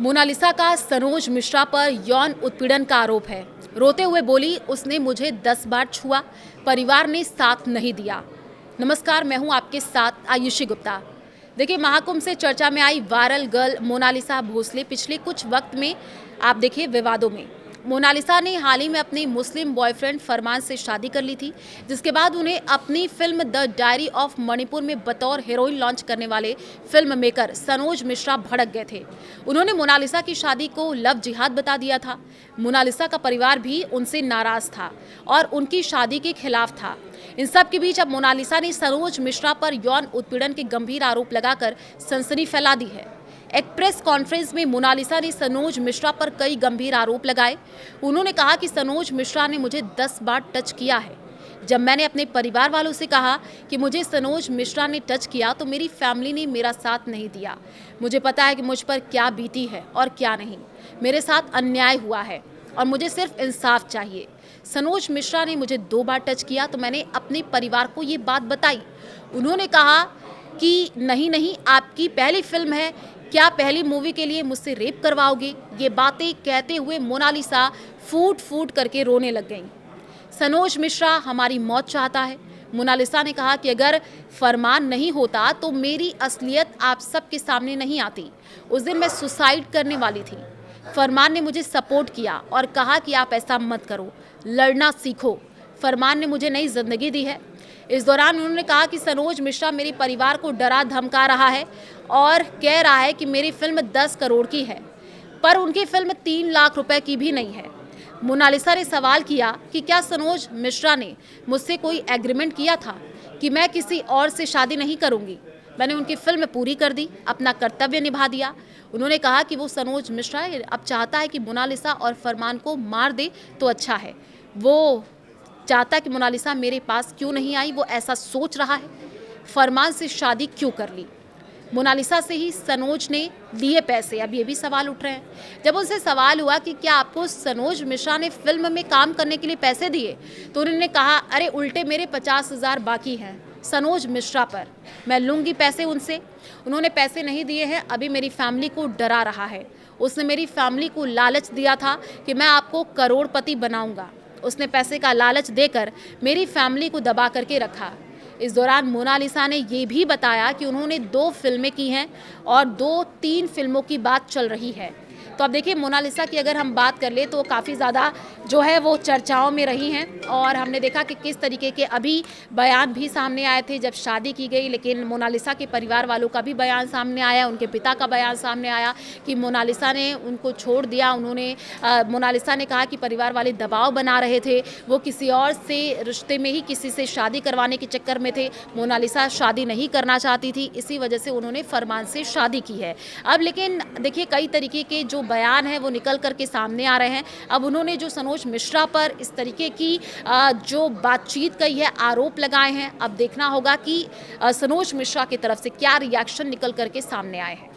Mona Lisa का सनोज मिश्रा पर यौन उत्पीड़न का आरोप है। रोते हुए बोली, उसने मुझे 10 बार छुआ, परिवार ने साथ नहीं दिया। नमस्कार, मैं हूं आपके साथ आयुषी गुप्ता। देखिए, महाकुंभ से चर्चा में आई वायरल गर्ल मोनालिसा भोसले पिछले कुछ वक्त में आप देखिए विवादों में। मोनालिसा ने हाल ही में अपने मुस्लिम बॉयफ्रेंड फरमान से शादी कर ली थी, जिसके बाद उन्हें अपनी film the diary of Manipur में बतौर हीरोइन लॉन्च करने वाले फिल्म मेकर सनोज मिश्रा भड़क गए थे। उन्होंने मोनालिसा की शादी को लव जिहाद बता दिया था। मोनालिसा का परिवार भी उनसे नाराज था और उनकी शादी के खिलाफ था। इन सब के बीच अब मोनालिसा ने सनोज मिश्रा पर यौन उत्पीड़न के गंभीर आरोप लगाकर सनसनी फैला दी है। एक प्रेस कॉन्फ्रेंस में मोनालिसा ने सनोज मिश्रा पर कई गंभीर आरोप लगाए। उन्होंने कहा कि सनोज मिश्रा ने मुझे 10 बार टच किया है। जब मैंने अपने परिवार वालों से कहा कि मुझे सनोज मिश्रा ने टच किया तो मेरी फैमिली ने मेरा साथ नहीं दिया। मुझे पता है कि मुझ पर क्या बीती है और क्या नहीं। मेरे साथ अन्याय हुआ है और मुझे सिर्फ इंसाफ चाहिए। सनोज मिश्रा ने मुझे 2 बार टच किया तो मैंने अपने परिवार को ये बात बताई। उन्होंने कहा कि नहीं, आपकी पहली फिल्म है, क्या पहली मूवी के लिए मुझसे रेप करवाओगे? ये बातें कहते हुए मोनालिसा फूट करके रोने लग गईं। सनोज मिश्रा हमारी मौत चाहता है। मोनालिसा ने कहा कि अगर फरमान नहीं होता तो मेरी असलियत आप सबके सामने नहीं आती। उस दिन मैं सुसाइड करने वाली थी। फरमान ने मुझे सपोर्ट किया और कहा कि आप ऐसा मत करो, लड़ना सीखो। फरमान ने मुझे नई जिंदगी दी है। इस दौरान उन्होंने कहा कि सनोज मिश्रा मेरे परिवार को डरा धमका रहा है और कह रहा है कि मेरी फिल्म 10 करोड़ की है, पर उनकी फिल्म 3 लाख रुपए की भी नहीं है। मोनालिसा ने सवाल किया कि क्या सनोज मिश्रा ने मुझसे कोई एग्रीमेंट किया था कि मैं किसी और से शादी नहीं करूंगी। मैंने उनकी फिल्म पूरी कर दी, अपना कर्तव्य निभा दिया। उन्होंने कहा कि वो सनोज मिश्रा अब चाहता है कि मोनालिसा और फरमान को मार दे तो अच्छा है। वो चाहता कि मोनालिसा मेरे पास क्यों नहीं आई, वो ऐसा सोच रहा है। फरमान से शादी क्यों कर ली? मोनालिसा से ही सनोज ने लिए पैसे, अब ये भी सवाल उठ रहे हैं। जब उनसे सवाल हुआ कि क्या आपको सनोज मिश्रा ने फिल्म में काम करने के लिए पैसे दिए, तो उन्होंने कहा, अरे उल्टे मेरे 50,000 बाकी हैं सनोज मिश्रा पर, मैं लूँगी पैसे उनसे। उन्होंने पैसे नहीं दिए हैं, अभी मेरी फैमिली को डरा रहा है। उसने मेरी फैमिली को लालच दिया था कि मैं आपको करोड़पति बनाऊँगा। उसने पैसे का लालच देकर मेरी फैमिली को दबा करके रखा। इस दौरान मोनालिसा ने ये भी बताया कि उन्होंने 2 फिल्में की हैं और 2-3 फिल्मों की बात चल रही है। तो अब देखिए, मोनालिसा की अगर हम बात कर ले तो काफ़ी ज़्यादा जो है वो चर्चाओं में रही हैं और हमने देखा कि किस तरीके के अभी बयान भी सामने आए थे जब शादी की गई, लेकिन मोनालिसा के परिवार वालों का भी बयान सामने आया, उनके पिता का बयान सामने आया कि मोनालिसा ने उनको छोड़ दिया। मोनालिसा ने कहा कि परिवार वाले दबाव बना रहे थे, वो किसी और से रिश्ते में ही किसी से शादी करवाने के चक्कर में थे। मोनालिसा शादी नहीं करना चाहती थी, इसी वजह से उन्होंने फरमान से शादी की है। अब लेकिन देखिए, कई तरीके के जो बयान है वो निकल करके सामने आ रहे हैं। अब उन्होंने जो सनोज मिश्रा पर इस तरीके की जो बातचीत कही है, आरोप लगाए हैं, अब देखना होगा कि सनोज मिश्रा की तरफ से क्या रिएक्शन निकल करके सामने आए हैं।